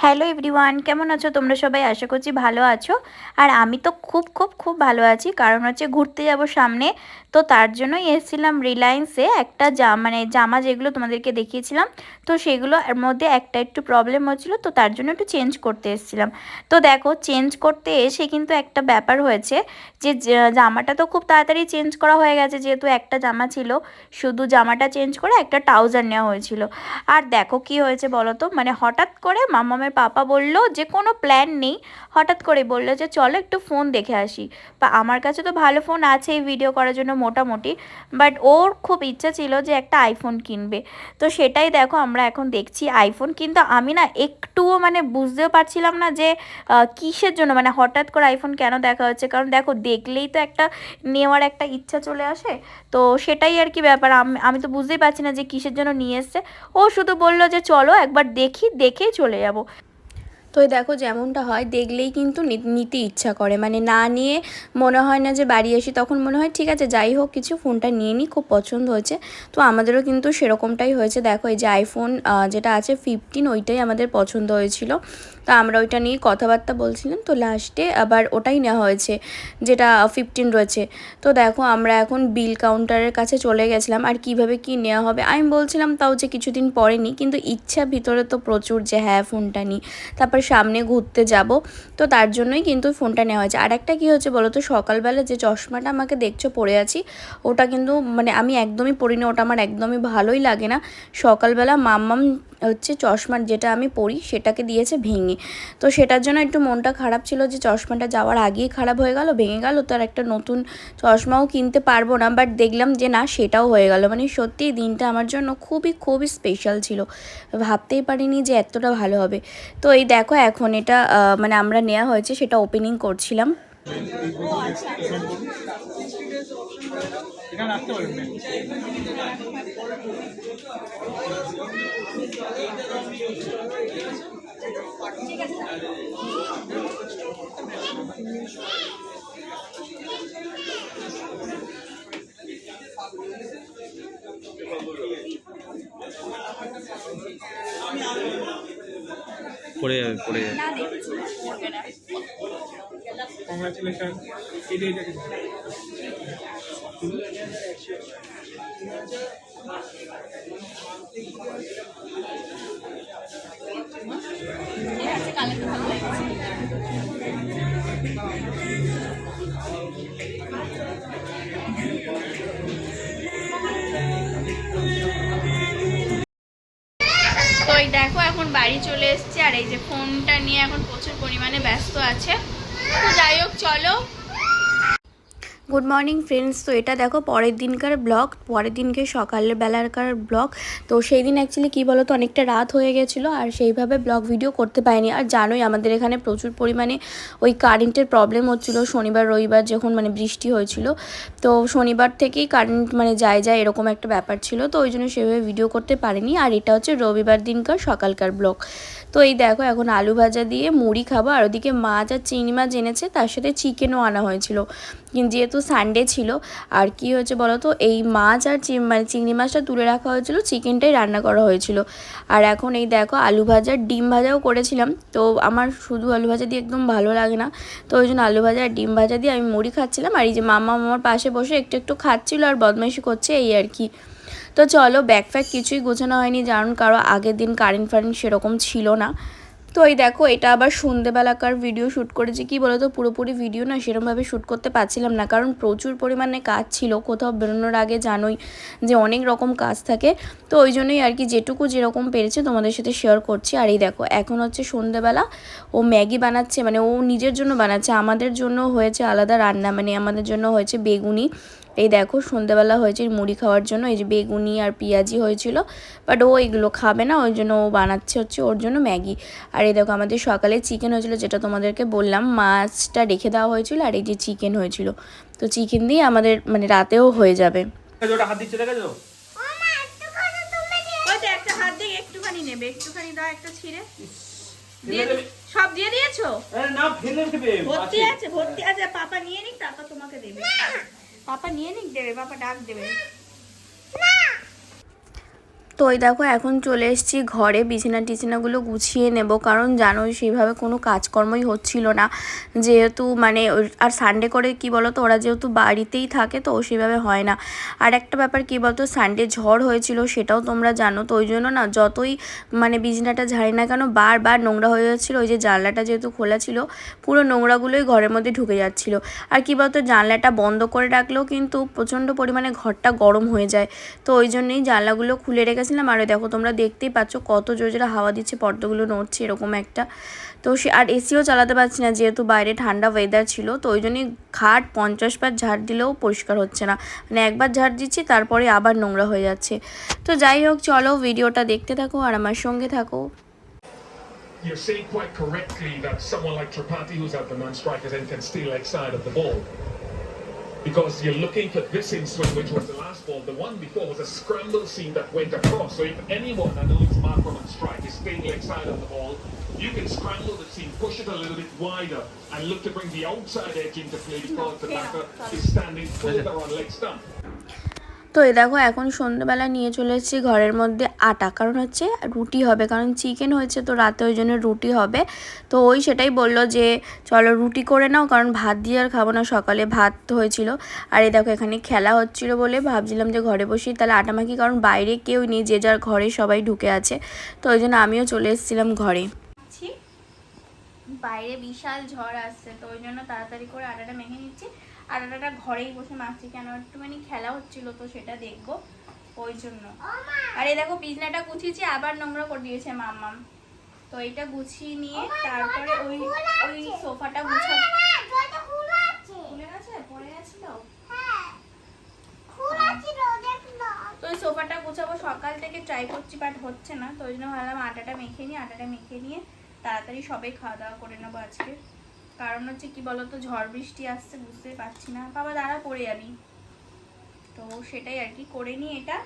Hello everyone, কেমন আছো তোমরা সবাই? আশা করছি ভালো আছো। আর আমি তো খুব ভালো আছি, কারণ হচ্ছে ঘুরতে যাব সামনে। তো তার জন্যই এসেছিলাম রিলায়েন্সে। একটা জামা যেগুলো তোমাদেরকে দেখিয়েছিলাম, তো সেগুলোর মধ্যে একটা একটু প্রবলেম হচ্ছিলো, তো তার জন্য একটু চেঞ্জ করতে এসেছিলাম। তো দেখো, চেঞ্জ করতে এসে কিন্তু একটা ব্যাপার হয়েছে যে জামাটা তো খুব তাড়াতাড়ি চেঞ্জ করা হয়ে গেছে, যেহেতু একটা জামা ছিল। শুধু জামাটা চেঞ্জ করে একটা ট্রাউজার নেওয়া হয়েছিল। আর দেখো কি হয়েছে বলো তো, হঠাৎ করে মামামের পাপা বলল যে কোনো প্ল্যান নেই, হঠাৎ করে বললো যে চলো একটু ফোন দেখে আসি। বা আমার কাছে তো ভালো ফোন আছেই ভিডিও করার জন্য মোটামুটি, বাট ওর খুব ইচ্ছা ছিল যে একটা আইফোন কিনবে। তো সেটাই দেখো আমরা এখন দেখছি আইফোন, কিন্তু আমি না একটুও বুঝতেও পারছিলাম না যে কিসের জন্য, হঠাৎ করে আইফোন কেন দেখা হচ্ছে। কারণ দেখো, দেখলেই তো একটা নেওয়ার একটা ইচ্ছা চলে আসে। তো সেটাই আর কি ব্যাপার, আমি আমি তো বুঝতেই পারছি না যে কিসের জন্য নিয়ে এসছে। ও শুধু বলল যে চলো একবার দেখি, দেখেই চলে যাব। তো এই দেখো, যেমনটা হয় দেখলেই কিন্তু নিতে ইচ্ছা করে, না নিয়ে মনে হয় না যে বাড়ি আসি, তখন মনে হয় ঠিক আছে যাই হোক কিছু, ফোনটা নিয়ে নিই, খুব পছন্দ হয়েছে। তো আমাদেরও কিন্তু সেরকমটাই হয়েছে। দেখো, এই যে আইফোন যেটা আছে 15, ওইটাই আমাদের পছন্দ হয়েছিল। তো আমরা ওইটা নিয়ে কথাবার্তা বলছিলাম, তো লাস্টে আবার ওটাই নেওয়া হয়েছে যেটা 15 রয়েছে। তো দেখো, আমরা এখন বিল কাউন্টারের কাছে চলে গেছিলাম। আর কিভাবে কি নেওয়া হবে আমি বলছিলাম, তাও যে কিছুদিন পরে নিই, কিন্তু ইচ্ছা ভিতরে তো প্রচুর যে হ্যাঁ ফোনটা নিই, তারপর সামনে ঘুরতে যাব। তো তার জন্যই কিন্তু ফোনটা নেওয়া হয়েছে। আর একটা কী হচ্ছে বলো তো, সকালবেলা যে চশমাটা আমাকে দেখছো পরে আছি, ওটা কিন্তু আমি একদমই পরি না, ওটা আমার একদমই ভালোই লাগে না। সকালবেলা মাম্মাম হচ্ছে চশমার যেটা আমি পরি সেটাকে দিয়েছে ভেঙে। তো সেটার জন্য একটু মনটা খারাপ ছিল যে চশমাটা যাওয়ার আগেই খারাপ হয়ে গেল, ভেঙে গেল, তো আর একটা নতুন চশমাও কিনতে পারবো না। বাট দেখলাম যে না, সেটাও হয়ে গেল। সত্যিই দিনটা আমার জন্য খুবই স্পেশাল ছিল, ভাবতেই পারিনি যে এতটা ভালো হবে। তো এই দেখো, এখন এটা আমরা নেওয়া হয়েছে, সেটা ওপেনিং করছিলাম। পড়ে যাবে পড়ে যাবে। কংগ্রাচুলেশন। তো এই দেখো, এখন বাড়ি চলে এসেছি, আর এই যে ফোনটা নিয়ে এখন প্রচুর পরিমাণে ব্যস্ত আছে। তো যাই হোক, চলো। Good morning friends. তো এটা দেখো পরের দিনকার ব্লগ, পরের দিনকে সকালের বেলাকার ব্লগ। তো সেই দিন অ্যাকচুয়ালি কী বলো তো, অনেকটা রাত হয়ে গেছিলো, আর সেইভাবে ব্লগ ভিডিও করতে পারিনি। আর জানোই আমাদের এখানে প্রচুর পরিমাণে ওই কারেন্টের প্রবলেম হচ্ছিলো শনিবার রবিবার যখন বৃষ্টি হয়েছিল। তো শনিবার থেকেই কারেন্ট যায় এরকম একটা ব্যাপার ছিল, তো ওই জন্য সেভাবে ভিডিও করতে পারিনি। আর এটা হচ্ছে রবিবার দিনকার সকালকার ব্লগ। তো এই দেখো, এখন আলু ভাজা দিয়ে মুড়ি খাবো, আর ওদিকে মাছ আর চিংড়ি মাছ এনেছে, তার সাথে চিকেনও আনা হয়েছিল। কিন্তু যেহেতু সানডে ছিল, আর কি হয়েছে বলো তো, এই মাছ আর চিংড়ি মাছটা তুলে রাখা হয়েছিল, চিকেনটাই রান্না করা হয়েছিল। আর এখন এই দেখো, আলু ভাজা ডিম ভাজাও করেছিলাম। তো আমার শুধু আলু ভাজা দিয়ে একদম ভালো লাগে না, তো ওই জন্য আলু ভাজা আর ডিম ভাজা দিয়ে আমি মুড়ি খাচ্ছিলাম। আর এই যে মামা আমার পাশে বসে একটু একটু খাচ্ছিল আর বদমাইশি করছে, এই আর কি। তো চলো, ব্যাগ ফ্যাগ কিছুই গোছানো হয়নি, কারণ আগের দিন কারেন্ট ফারেন্ট সেরকম ছিল না। তো এই দেখো, এটা আবার সন্ধেবেলাকার ভিডিও শ্যুট করেছি। কি বলো তো, পুরোপুরি ভিডিও না সেরকমভাবে শ্যুট করতে পারছিলাম না, কারণ প্রচুর পরিমাণে কাজ ছিল। কোথাও বেরোনোর আগে জানোই যে অনেক রকম কাজ থাকে, তো ওই জন্যই আর কি যেটুকু যেরকম পেরেছে তোমাদের সাথে শেয়ার করছি। আর এই দেখো, এখন হচ্ছে সন্ধেবেলা, ও ম্যাগি বানাচ্ছে, ও নিজের জন্য বানাচ্ছে, আমাদের জন্য হয়েছে আলাদা রান্না, আমাদের জন্য হয়েছে বেগুনি। এই দেখো, সন্ধ্যাবেলা হয়েছে মুড়ি খাওয়ার জন্য এই যে বেগুনি আর পেঁয়াজি হয়েছিল, বাট ও এগুলো খাবে না, ওই জন্য ও বানাচ্ছে হচ্ছে ওর জন্য ম্যাগি। আর এই দেখো, আমাদের সকালে চিকেন হয়েছিল, যেটা তোমাদেরকে বললাম, মাছটা রেখে দেওয়া হয়েছিল, আর এই যে চিকেন হয়েছিল। তো চিকেন দিয়ে আমাদের রাতেও হয়ে যাবে। হাত দিচ্ছে দেখেছো? একটা হাত দিয়ে একটুখানি নেবে, একটুখানি দাও, একটা ছিঁড়ে সব দিয়ে দিয়েছো? না, ফেলে দেবে। ভর্তি আছে, ভর্তি আছে, পাপা নিয়ে নিক, তারপর তোমাকে দেবে। পাপা নিয়ে নিক, দেবে, পাপা ডাক দেবে। তো ওই দেখো এখন চলে এসেছি ঘরে, বিছানাগুলো গুছিয়ে নেব, কারণ জানোই সেইভাবে কোনো কাজকর্মই হচ্ছিল না, যেহেতু মানে আর সানডে করে কি বলো তো, ওরা যেহেতু বাড়িতেই থাকে তো সেইভাবে হয় না। আর একটা ব্যাপার কি বলতো, সানডে ঝড় হয়েছিল সেটাও তোমরা জানো, তো ওই জন্য না যতই মানে বিছানাটা ঝাড়ি না কেন বারবার নোংরা হয়ে যাচ্ছিলো। ওই যে জানলাটা যেহেতু খোলা ছিল, পুরো নোংরাগুলোই ঘরের মধ্যে ঢুকে যাচ্ছিলো। আর কি বলতো, জানলাটা বন্ধ করে রাখলেও কিন্তু প্রচণ্ড পরিমাণে ঘরটা গরম হয়ে যায়, তো ওই জন্যই জানলাগুলো খুলে রেখেছিলাম। আর দেখো তোমরা দেখতেই পাচ্ছ কত জোরে জোরে হাওয়া দিচ্ছে, পর্দাগুলো নড়ছে এরকম একটা। তো সে আর এসিও চালাতে পারছি না, যেহেতু বাইরে ঠান্ডা ওয়েদার ছিল, তো ওই জন্যই খাট 50 বার ঝাড় দিলেও পরিষ্কার হচ্ছে না, মানে একবার ঝাড় দিচ্ছি তারপরে আবার নোংরা হয়ে যাচ্ছে। তো যাই হোক, চলো ভিডিওটা দেখতে থাকো আর আমার সঙ্গে থাকো। You're saying quite correctly that someone like Tripathi, who's at the non-striker's end, can steal leg side of the ball. Because you're looking at this instance, which was the last ball. The one before was a scramble scene that went across. So if anyone, I know it's Markram on strike, is staying leg side of the ball, you can scramble the scene, push it a little bit wider, and look to bring the outside edge into play because the batter is standing further on leg stump. তো এই দেখো এখন সন্ধ্যেবেলা নিয়ে চলে এসেছি ঘরের মধ্যে আটা, কারণ হচ্ছে রুটি হবে, কারণ চিকেন হয়েছে তো রাতে, ওই জন্য রুটি হবে। তো ওই সেটাই বললো যে চলো রুটি করে নাও, কারণ ভাত দিয়ে আর খাবো না, সকালে ভাত হয়েছিল। আর এই দেখো এখানে খেলা হচ্ছিল বলে ভাবছিলাম যে ঘরে বসি তাহলে আটা মাখি, কারণ বাইরে কেউ নেই, যে যার ঘরে সবাই ঢুকে আছে, তো ওই জন্য আমিও চলে এসেছিলাম ঘরে। বাইরে বিশাল ঝড় আসছে, তো ওই জন্য তাড়াতাড়ি করে আটাটা মেখে নিচ্ছি। আর আটাটা ঘরেই বসে মাখছি, কেন একটুখানি খেলা হচ্ছিল তো সেটা দেখবো, ওই জন্য। আর এই দেখো বিছনাটা গুছিয়েছি, আবার নোংরা করে দিয়েছে মাম্মাম। তো এইটা গুছিয়ে নিয়ে তারপরে ওই সোফাটা গুছাবো। খুলে গেছে, পড়ে গেছিল। তো ওই সোফাটা গুছাবো, সকাল থেকে ট্রাই করছি বাট হচ্ছে না, তো ওই জন্য ভাবলাম আটাটা মেখে নিয়ে তাড়াতাড়ি সবাই খাওয়া দাওয়া করে নেবো আজকে। কারণ হচ্ছে কি বলতো, ঝড় বৃষ্টি আসছে, বুঝতে পারছি না, বাবা দাঁড়া পড়ে যাবি, তো সেটাই আর কি করে নিই এটা।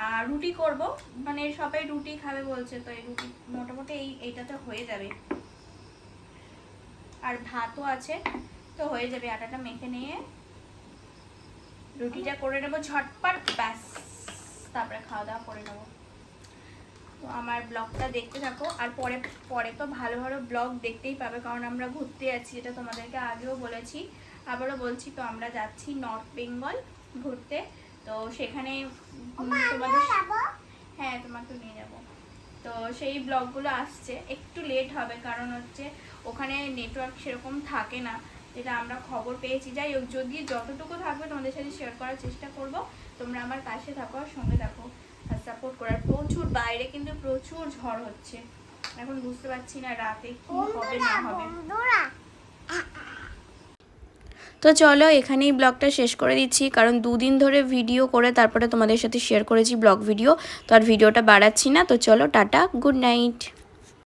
আর রুটি করব, মানে সবাই রুটি খাবে বলছে, তো এই রুটি মোটামুটি এইটাতে হয়ে যাবে। আর ভাতও আছে, তো হয়ে যাবে। আটাটা মেখে নিয়ে রুটিটা করে নেবো ঝটপট, ব্যাস, তারপরে খাওয়া দাওয়া করে নেবো। তো আমার ব্লগটা দেখতে থাকো, আর পরে তো ভালো ভালো ব্লগ দেখতেই পাবে, কারণ আমরা ঘুরতে যাচ্ছি, এটা তোমাদেরকে আগেও বলেছি, আবারও বলছি। তো আমরা যাচ্ছি নর্থ বেঙ্গল ঘুরতে, তো সেখানে তোমাদের, হ্যাঁ তোমাকে নিয়ে যাব। তো সেই ব্লগগুলো আসছে, একটু লেট হবে, কারণ হচ্ছে ওখানে নেটওয়ার্ক সেরকম থাকে না, যেটা আমরা খবর পেয়েছি। যাই হোক, যদি যতটুকু থাকবে তোমাদের সাথে শেয়ার করার চেষ্টা করব। তোমরা আমার পাশে থাকো আর সঙ্গে থাকো আর সাপোর্ট করার। প্রচুর বাইরে কিন্তু প্রচুর ঝড় হচ্ছে, এখন বুঝতে পারছি না রাতে কি হবে না হবে। তো চলো এখানেই ব্লগটা শেষ করে দিচ্ছি, কারণ 2 দিন ধরে ভিডিও করে তারপরে তোমাদের সাথে শেয়ার করেছি ব্লগ ভিডিও, তো আর ভিডিওটা বাড়াচ্ছি না। তো চলো টাটা, গুড নাইট।